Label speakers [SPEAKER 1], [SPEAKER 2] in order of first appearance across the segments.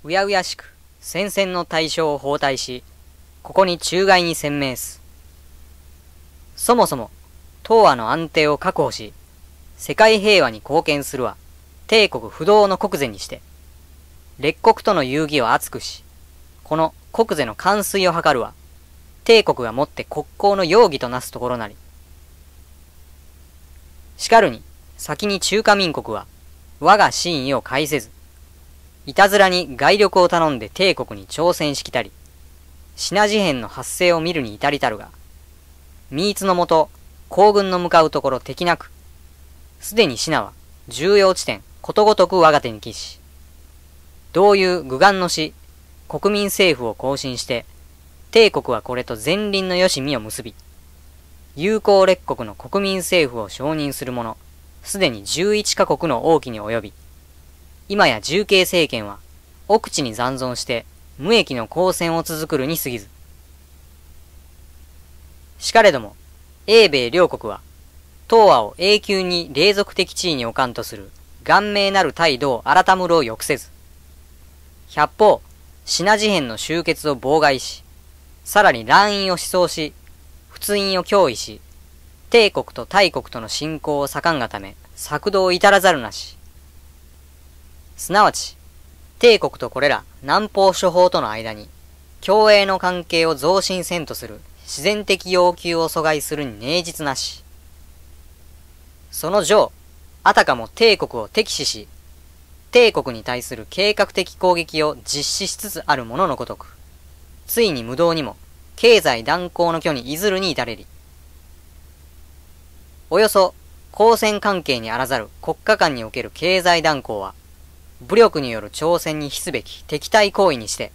[SPEAKER 1] うやうやしく戦々の対象を包帯し、ここに中外に鮮明す。そもそも、東亜の安定を確保し、世界平和に貢献するは、帝国不動の国是にして、列国との遊戯を厚くし、この国是の完遂を図るは、帝国がもって国交の容義となすところなり。しかるに、先に中華民国は、我が真意を介せず、いたずらに外力を頼んで帝国に挑戦しきたり、品事変の発生を見るに至りたるが、ミーツのもと、皇軍の向かうところ敵なく、すでに品は重要地点ことごとく我が手に帰し、同いう愚願の死、国民政府を更新して、帝国はこれと前輪のよしみを結び、友好列国の国民政府を承認する者、すでに11カ国の王旗に及び、今や重慶政権は奥地に残存して無益の交戦を続くるに過ぎず。しかれども、英米両国は、東亜を永久に隷属的地位に置かんとする顔命なる態度を改むるを抑せず、百方、品事変の終結を妨害し、さらに乱因を思想し、仏印を脅威し、帝国と大国との侵攻を盛んがため、策動至らざるなし。すなわち、帝国とこれら南方諸法との間に、共栄の関係を増進せんとする自然的要求を阻害するに寧実なし。その上、あたかも帝国を敵視し、帝国に対する計画的攻撃を実施しつつあるもののごとく、ついに無道にも経済断行の巨にいずるに至れり。およそ交戦関係にあらざる国家間における経済断行は、武力による挑戦に比すべき敵対行為にして、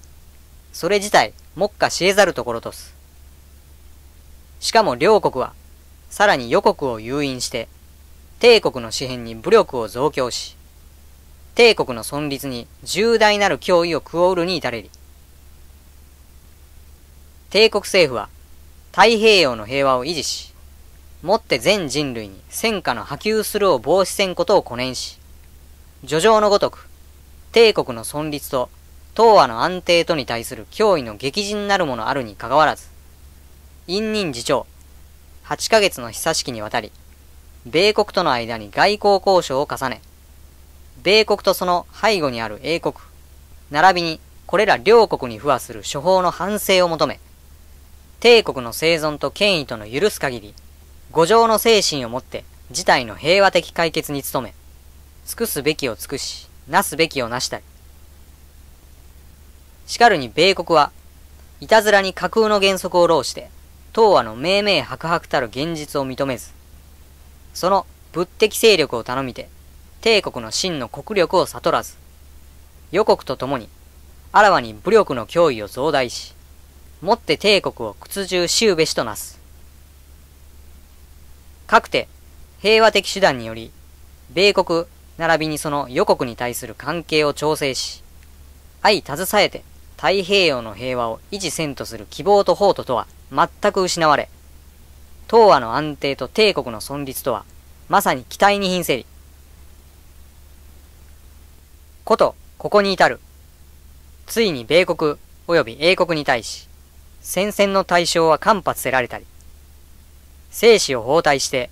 [SPEAKER 1] それ自体目下し得ざるところとす。しかも両国は、さらに予国を誘引して、帝国の紙幣に武力を増強し、帝国の存立に重大なる脅威を加おるに至れり。帝国政府は、太平洋の平和を維持し、もって全人類に戦火の波及するを防止せんことを懸念し、叙情のごとく、帝国の存立と東亜の安定とに対する脅威の激甚なるものあるにかかわらず、隠忍自重、8ヶ月の久しきにわたり、米国との間に外交交渉を重ね、米国とその背後にある英国、並びにこれら両国に付和する諸法の反省を求め、帝国の生存と権威との許す限り、五条の精神をもって事態の平和的解決に努め、尽くすべきを尽くし、なすべきをなしたり。しかるに米国は、いたずらに架空の原則を弄して、東亜の明々白々たる現実を認めず、その物的勢力を頼みて、帝国の真の国力を悟らず、予国と共に、あらわに武力の脅威を増大し、もって帝国を屈従しうべしとなす。かくて、平和的手段により、米国、並びにその予国に対する関係を調整し、相携えて太平洋の平和を維持せんとする希望と法ととは全く失われ、東亜の安定と帝国の存立とは、まさに期待に瀕せり。こと、ここに至る。ついに米国及び英国に対し、戦線の対象は間髪せられたり、生死を包帯して、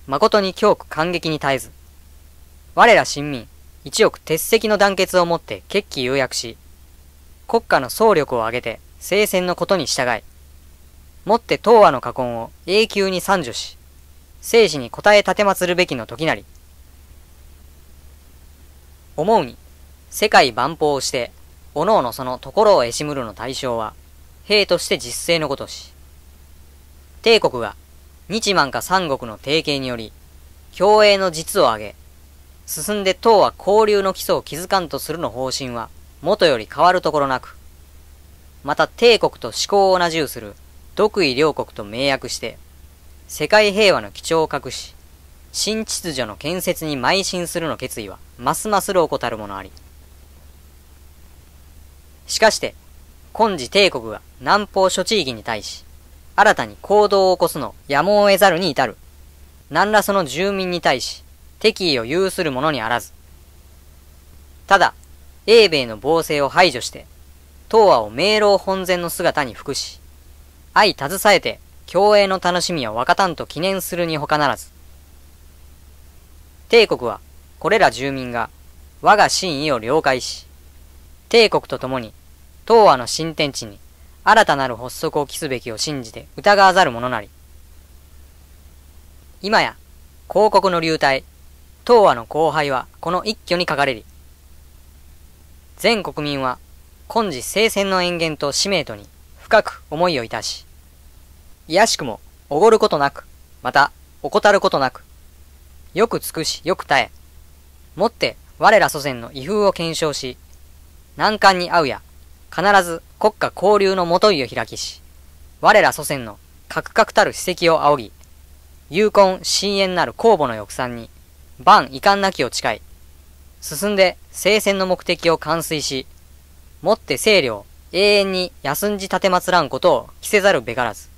[SPEAKER 1] 誠に恐怖感激に絶えず、我ら臣民、一億鉄石の団結をもって決起有約し、国家の総力を挙げて聖戦のことに従い、もって東亜の禍根を永久に参助し、生死に応え立てまつるべきの時なり。思うに、世界万法をして、おのおのそのところを得しむるの対象は、兵として実勢のごとし。帝国が、日満か三国の提携により、共栄の実を挙げ、進んで東亜交流の基礎を築かんとするの方針は、元より変わるところなく、また帝国と思考を同じうする、独異両国と盟約して、世界平和の基調を隠し、新秩序の建設に邁進するの決意は、ますますろうこたるものあり。しかして、今時帝国が南方諸地域に対し、新たに行動を起こすのやむを得ざるに至る。何らその住民に対し、敵意を有するものにあらず。ただ、英米の暴政を排除して、東亜を明朗本然の姿に服し、相携えて共栄の楽しみを若たんと記念するに他ならず。帝国は、これら住民が我が真意を了解し、帝国と共に東亜の新天地に新たなる発足を期すべきを信じて疑わざる者なり。今や、広告の流体、東亜の荒廃はこの一挙にかかれり。全国民は、今時聖戦の延言と使命とに深く思いをいたし、いやしくもおごることなく、また怠ることなく、よく尽くしよく耐え、もって我ら祖先の威風を検証し、難関に遭うや、必ず国家交流のもといを開きし、我ら祖先のカクカクたる史跡を仰ぎ、勇根深遠なる公母の翼賛に、万遺憾なきを誓い、進んで聖戦の目的を完遂し、もって清涼、永遠に休んじ立てまつらんことを着せざるべからず。